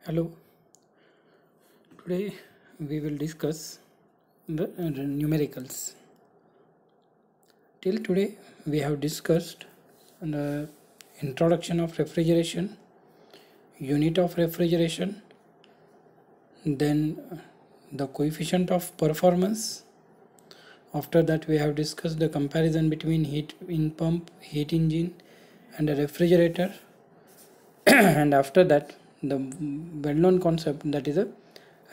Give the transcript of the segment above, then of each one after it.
Hello, today we will discuss the numericals. Till today we have discussed the introduction of refrigeration, unit of refrigeration, then the coefficient of performance. After that we have discussed the comparison between heat in pump, heat engine and a refrigerator. And after that the well-known concept, that is a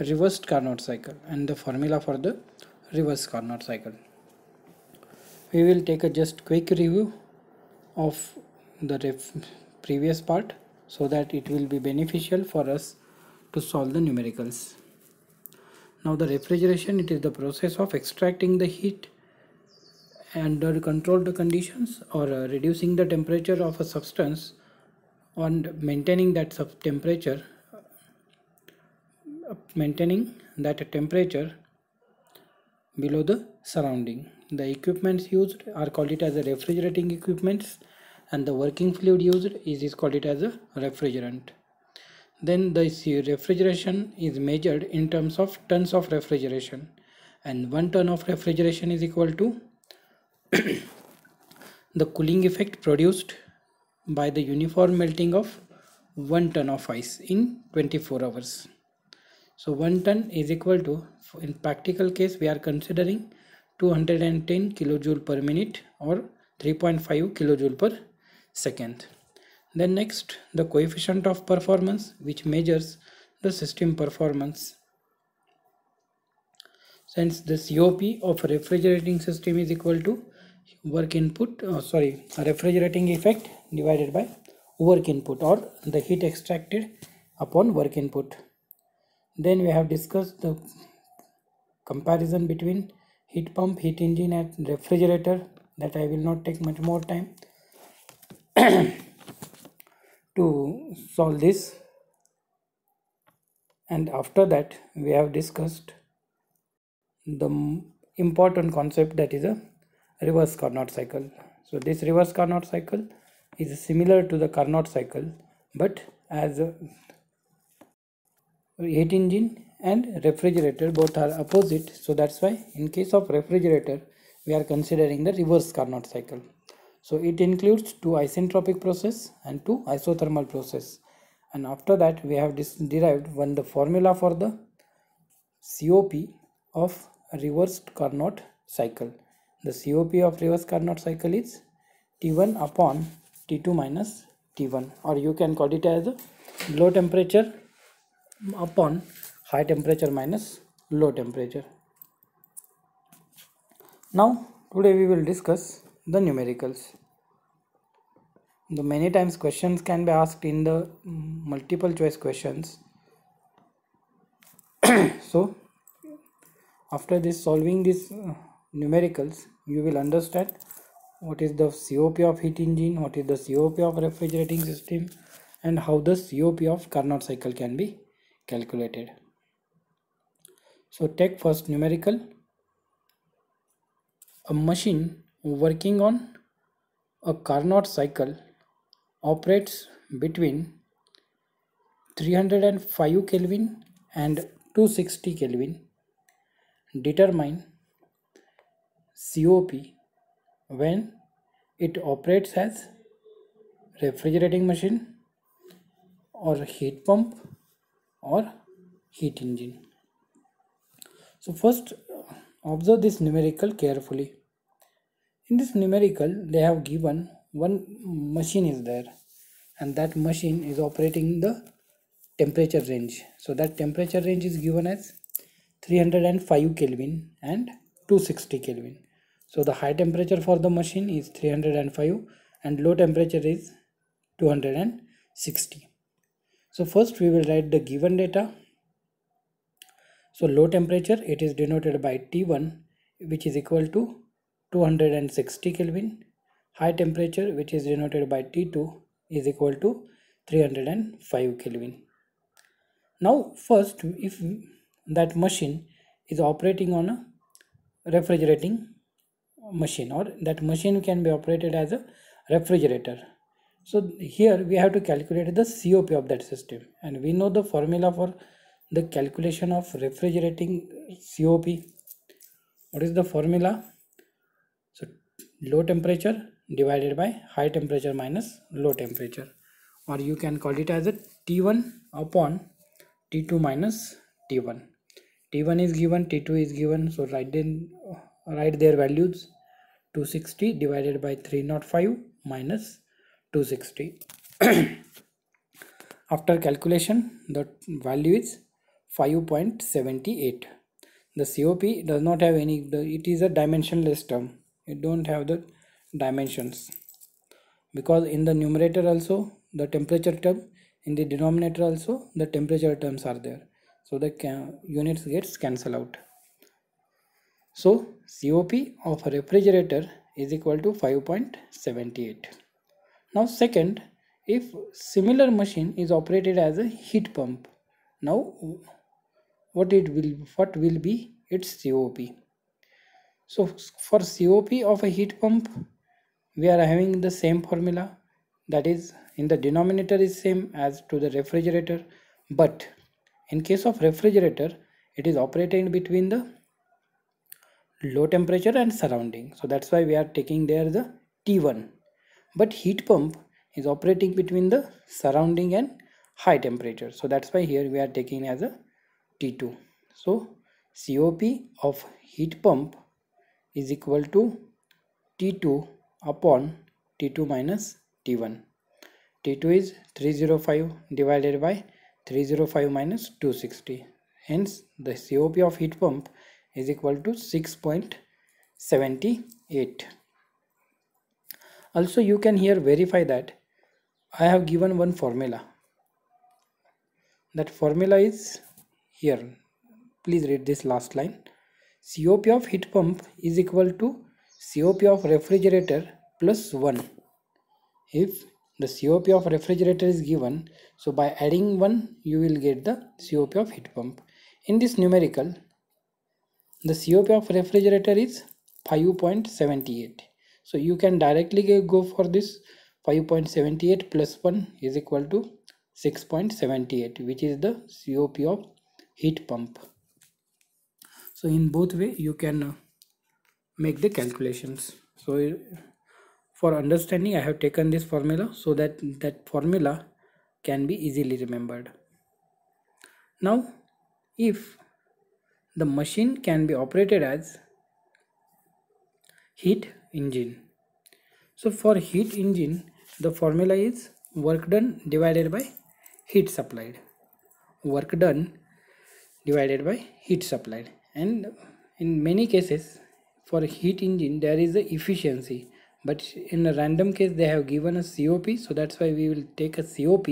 reversed Carnot cycle and the formula for the reverse Carnot cycle. We will take a just quick review of the previous part so that it will be beneficial for us to solve the numericals. Now the refrigeration, it is the process of extracting the heat under controlled conditions or reducing the temperature of a substance and maintaining that temperature below the surrounding. The equipments used are called it as a refrigerating equipments, and the working fluid used is called it as a refrigerant. Then the refrigeration is measured in terms of tons of refrigeration, and 1 ton of refrigeration is equal to the cooling effect produced by the uniform melting of 1 ton of ice in 24 hours. So 1 ton is equal to, in practical case we are considering 210 kilojoule per minute or 3.5 kilojoule per second. Then next, the coefficient of performance, which measures the system performance. Since the COP of a refrigerating system is equal to refrigerating effect divided by work input, or the heat extracted upon work input. Then we have discussed the comparison between heat pump, heat engine and refrigerator, that I will not take much more time to solve this. And after that we have discussed the important concept, that is a reverse Carnot cycle. So this reverse Carnot cycle is similar to the Carnot cycle, but as a heat engine and refrigerator both are opposite, so that's why in case of refrigerator we are considering the reverse Carnot cycle. So it includes 2 isentropic process and 2 isothermal process, and after that we have derived the formula for the COP of reversed Carnot cycle. The COP of reverse Carnot cycle is T1 upon T2 minus T1, or you can call it as low temperature upon high temperature minus low temperature. Now today we will discuss the numericals. The many times questions can be asked in the multiple choice questions. So after this solving these numericals, you will understand what is the COP of heat engine, what is the COP of refrigerating system, and how the COP of Carnot cycle can be calculated. So take first numerical. A machine working on a Carnot cycle operates between 305 Kelvin and 260 Kelvin. Determine COP when it operates as refrigerating machine or heat pump or heat engine. So first observe this numerical carefully. In this numerical they have given one machine is there, and that machine is operating the temperature range. So that temperature range is given as 305 Kelvin and 260 Kelvin. So the high temperature for the machine is 305 and low temperature is 260. So first we will write the given data. So low temperature, it is denoted by T1, which is equal to 260 Kelvin. High temperature, which is denoted by T2, is equal to 305 Kelvin. Now first, if that machine is operating on a refrigerating machine, or that machine can be operated as a refrigerator, So here we have to calculate the COP of that system, and we know the formula for the calculation of refrigerating COP. What is the formula? So low temperature divided by high temperature minus low temperature, or you can call it as a T1 upon T2 minus T1. T1 is given, T2 is given, so write their values. 260 divided by 305 minus 260. After calculation, the value is 5.78. The COP does not have any, it is a dimensionless term. It don't have the dimensions, because in the numerator also the temperature term, in the denominator also the temperature terms are there, so the units gets cancelled out. So COP of a refrigerator is equal to 5.78. Now second, if similar machine is operated as a heat pump, now what will be its COP? So for COP of a heat pump, we are having the same formula, that is in the denominator is same as to the refrigerator, but in case of refrigerator it is operating between the low temperature and surrounding, so that's why we are taking there the T1. But heat pump is operating between the surrounding and high temperature, so that's why here we are taking as a T2. So COP of heat pump is equal to T2 upon T2 minus T1. T2 is 305 divided by 305 minus 260. Hence the COP of heat pump is equal to 6.78. Also you can here verify that I have given one formula. That formula is here. Please read this last line. COP of heat pump is equal to COP of refrigerator plus 1. If the COP of refrigerator is given, so by adding 1 you will get the COP of heat pump. In this numerical, the COP of refrigerator is 5.78. So you can directly go for this 5.78 plus 1 is equal to 6.78, which is the COP of heat pump. So in both way you can make the calculations. So for understanding, I have taken this formula so that that formula can be easily remembered. Now if the machine can be operated as heat engine, so for heat engine the formula is work done divided by heat supplied. Work done divided by heat supplied. And in many cases for heat engine there is a efficiency, but in a random case they have given a COP, so that's why we will take a COP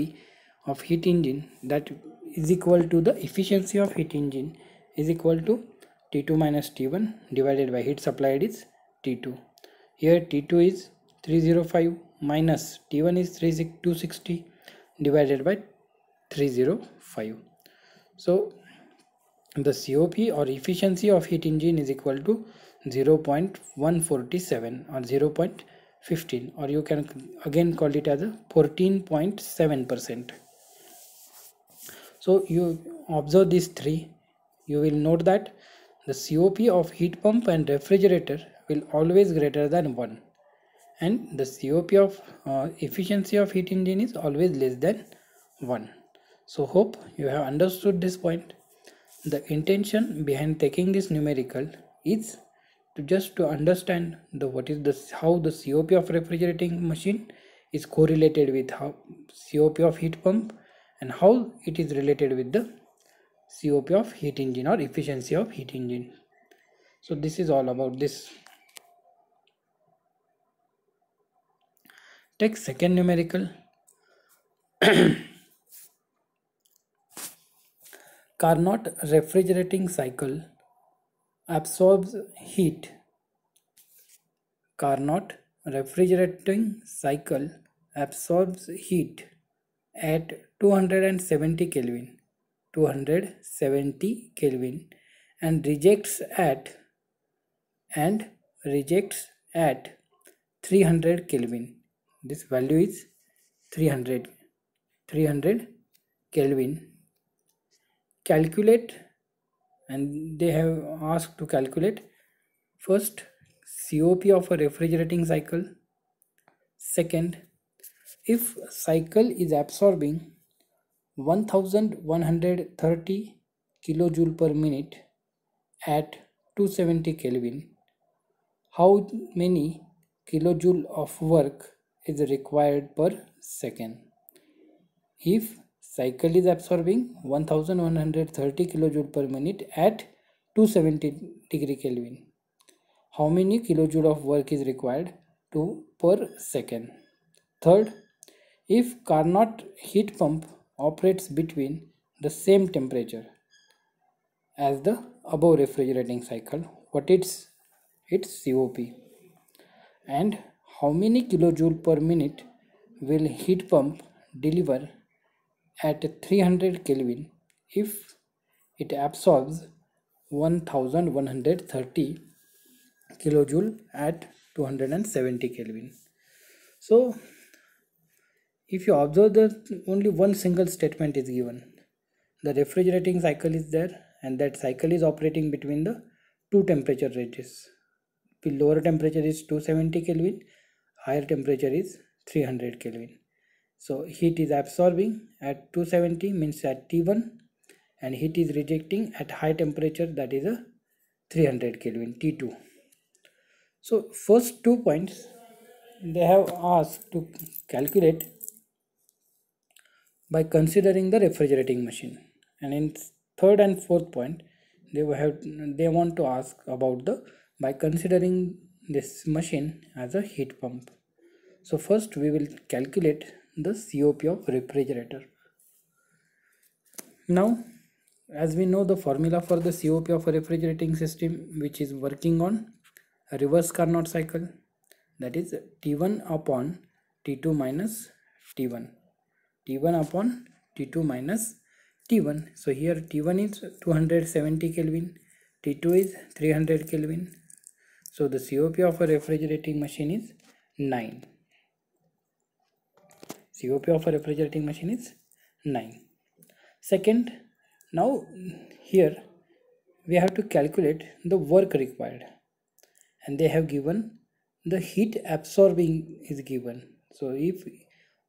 of heat engine that is equal to the efficiency of heat engine is equal to T2 minus T1 divided by heat supplied is T2. Here T2 is 305 minus T1 is 260 divided by 305. So the COP or efficiency of heat engine is equal to 0.147 or 0.15, or you can again call it as a 14.7%. So you observe these three, you will note that the COP of heat pump and refrigerator will always greater than 1, and the COP of efficiency of heat engine is always less than 1. So hope you have understood this point. The intention behind taking this numerical is to just to understand the how the COP of refrigerating machine is correlated with how COP of heat pump, and how it is related with the COP of heat engine or efficiency of heat engine. So this is all about this. Take second numerical. Carnot refrigerating cycle absorbs heat. Carnot refrigerating cycle absorbs heat at 270 Kelvin, 270 Kelvin, and rejects at 300 Kelvin. This value is 300 Kelvin. Calculate, and they have asked to calculate first COP of a refrigerating cycle. Second, if cycle is absorbing 1130 kilojoule per minute at 270 Kelvin, how many kilojoule of work is required per second? If cycle is absorbing 1130 kilojoule per minute at 270 degree Kelvin, how many kilojoule of work is required per second? Third, if Carnot heat pump operates between the same temperature as the above refrigerating cycle, what is its COP? And how many kilojoule per minute will heat pump deliver at 300 Kelvin if it absorbs 1130 kilojoule at 270 Kelvin? So if you observe that only one single statement is given, the refrigerating cycle is there and that cycle is operating between the two temperature ranges. The lower temperature is 270 Kelvin, higher temperature is 300 Kelvin. So heat is absorbing at 270 means at T1, and heat is rejecting at high temperature, that is a 300 Kelvin T2. So first 2 points they have asked to calculate by considering the refrigerating machine, and in third and fourth point they want to ask about the by considering this machine as a heat pump. So first we will calculate the COP of refrigerator. Now as we know the formula for the COP of a refrigerating system, which is working on a reverse Carnot cycle, that is T1 upon T2 minus T1. T1 upon T2 minus T1. So here T1 is 270 Kelvin, T2 is 300 Kelvin. So the COP of a refrigerating machine is 9. COP of a refrigerating machine is 9. Second, now here we have to calculate the work required, and they have given the heat absorbing is given. So if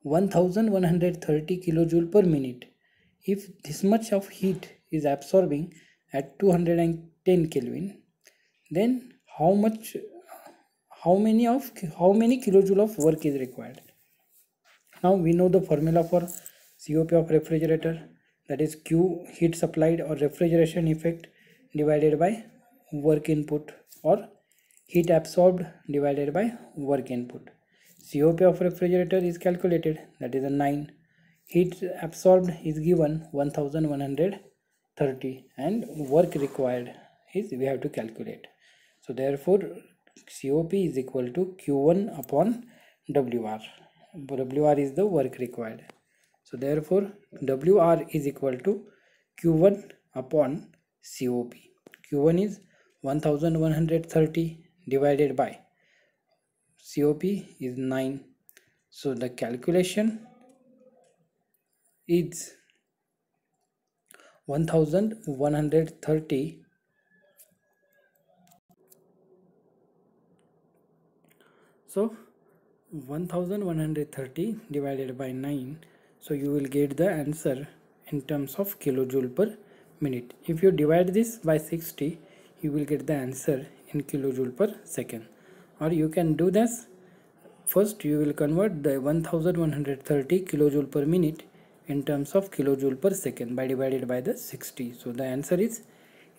1130 kilojoule per minute, if this much of heat is absorbing at 210 Kelvin, then how many kilojoule of work is required? Now we know the formula for COP of refrigerator, that is Q, heat supplied or refrigeration effect divided by work input, or heat absorbed divided by work input. COP of refrigerator is calculated, that is a 9. Heat absorbed is given 1130, and work required is we have to calculate. So therefore COP is equal to Q1 upon WR. WR is the work required. So therefore WR is equal to Q1 upon COP. Q1 is 1130 divided by COP is 9. So the calculation is 1130. So 1130 divided by 9. So you will get the answer in terms of kilojoule per minute. If you divide this by 60, you will get the answer in kilojoule per second. Or you can do this. First you will convert the 1130 kilojoule per minute in terms of kilojoule per second by divided by the 60. So the answer is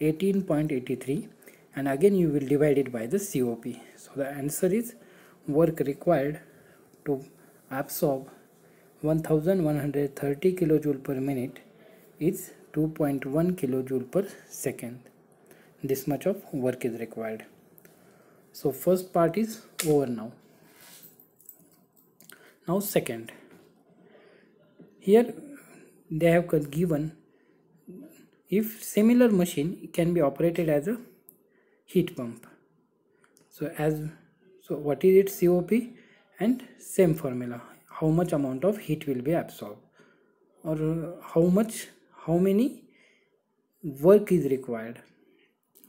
18.83, and again you will divide it by the COP. So the answer is work required to absorb 1130 kilojoule per minute is 2.1 kilojoule per second. This much of work is required. So first part is over now. Now second, here they have given if similar machine can be operated as a heat pump. So what is its COP, and same formula. how much amount of heat will be absorbed, or how many work is required.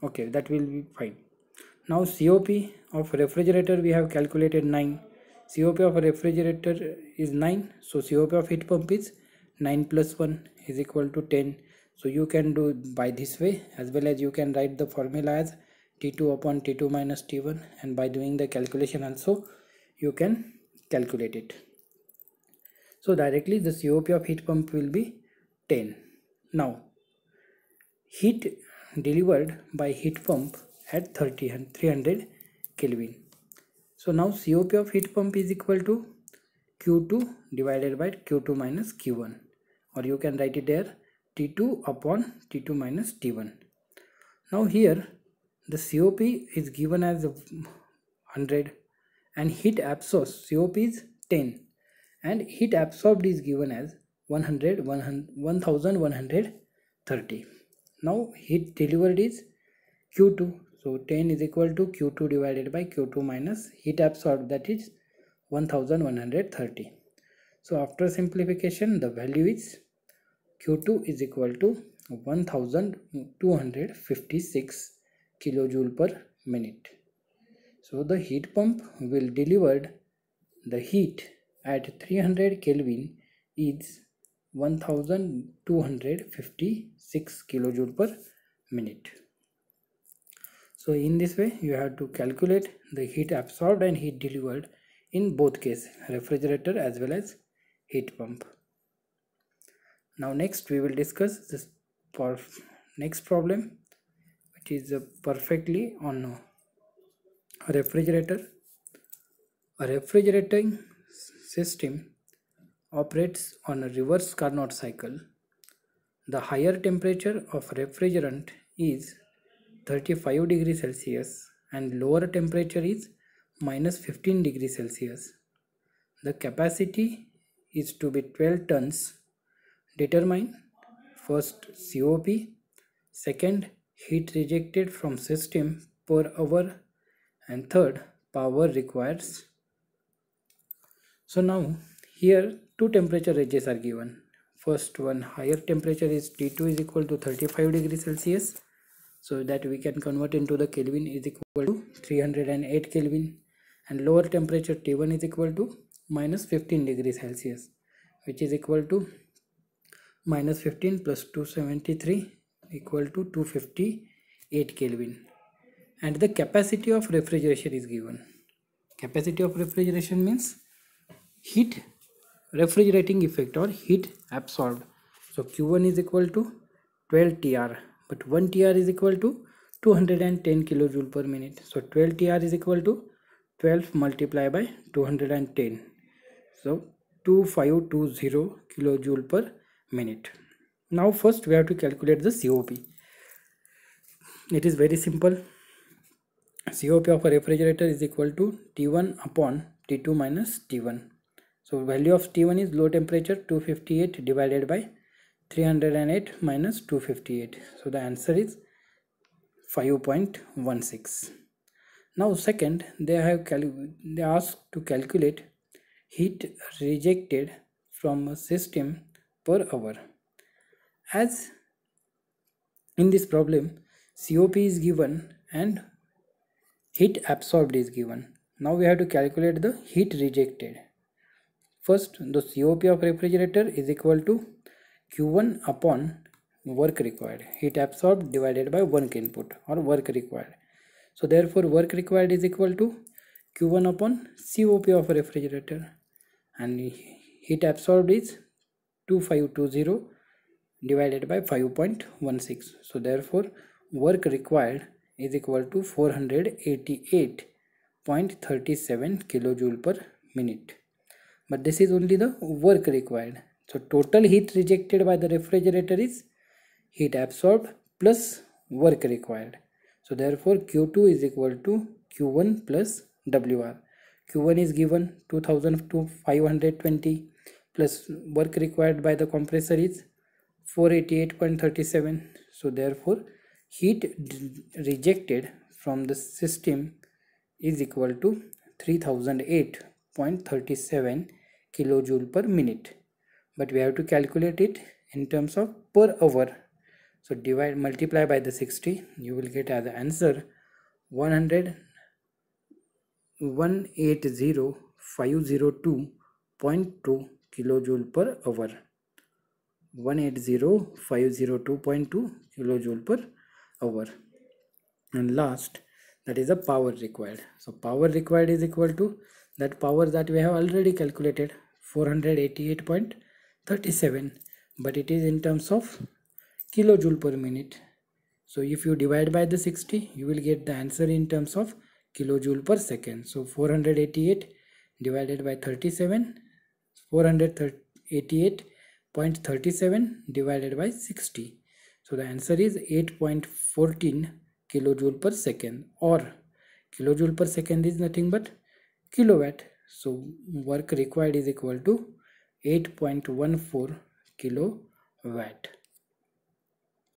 Okay, that will be fine. Now COP of refrigerator we have calculated 9. COP of a refrigerator is 9. So COP of heat pump is 9 plus 1 is equal to 10. So you can do by this way, as well as you can write the formula as T2 upon T2 minus T1, and by doing the calculation also you can calculate it. So directly the COP of heat pump will be 10. Now heat delivered by heat pump at 300 Kelvin. So now COP of heat pump is equal to Q2 divided by Q2 minus Q1, or you can write it there T2 upon T2 minus T1. Now here the COP is given as 100 and heat absorbed COP is 10 and heat absorbed is given as 1130. Now heat delivered is Q2, so 10 is equal to Q2 divided by Q2 minus heat absorbed, that is 1130. So after simplification the value is Q2 is equal to 1256 kilojoule per minute. So the heat pump will deliver the heat at 300 Kelvin is 1256 kilojoule per minute. So in this way you have to calculate the heat absorbed and heat delivered in both cases, refrigerator as well as heat pump. Now next we will discuss this next problem, which is perfectly on a refrigerator. A refrigerating system operates on a reverse Carnot cycle. The higher temperature of refrigerant is 35 degrees Celsius and lower temperature is minus 15 degrees Celsius. The capacity is to be 12 tons. Determine first COP, second heat rejected from system per hour, and third power required. So now here two temperature ranges are given. First one, higher temperature is T2 is equal to 35 degrees Celsius, so that we can convert into the Kelvin, is equal to 308 Kelvin, and lower temperature T1 is equal to minus 15 degrees Celsius, which is equal to minus 15 plus 273 equal to 258 Kelvin, and the capacity of refrigeration is given. Capacity of refrigeration means heat refrigerating effect or heat absorbed. So Q1 is equal to 12 TR, but 1 TR is equal to 210 kilojoule per minute. So 12 TR is equal to 12 multiplied by 210. So 2520 kilojoule per minute. Now first we have to calculate the COP. It is very simple. COP of a refrigerator is equal to T1 upon T2 minus T1. So value of T1 is low temperature 258 divided by 308 minus 258. So the answer is 5.16. Now second, they asked to calculate heat rejected from a system per hour. As in this problem COP is given and heat absorbed is given. Now we have to calculate the heat rejected. First, the COP of refrigerator is equal to Q1 upon work required, heat absorbed divided by work input or work required. So therefore work required is equal to Q1 upon COP of a refrigerator, and heat absorbed is 2520 divided by 5.16. So therefore work required is equal to 488.37 kilojoule per minute. But this is only the work required. So total heat rejected by the refrigerator is heat absorbed plus work required. So therefore Q2 is equal to Q1 plus WR. Q1 is given 2520 plus work required by the compressor is 488.37. So therefore heat rejected from the system is equal to 3008.37 kilojoule per minute, but we have to calculate it in terms of per hour. So multiply by the 60, you will get as the answer 180,502.2 kilojoule per hour. 180,502.2 kilojoule per hour. And last, that is the power required. So power required is equal to that power that we have already calculated, 488.37, but it is in terms of kilojoule per minute. So if you divide by the 60, you will get the answer in terms of kilojoule per second. So 488 divided by 37, 488.37 divided by 60. So the answer is 8.14 kilojoule per second, or kilojoule per second is nothing but kilowatt. So work required is equal to 8.14 kilowatt.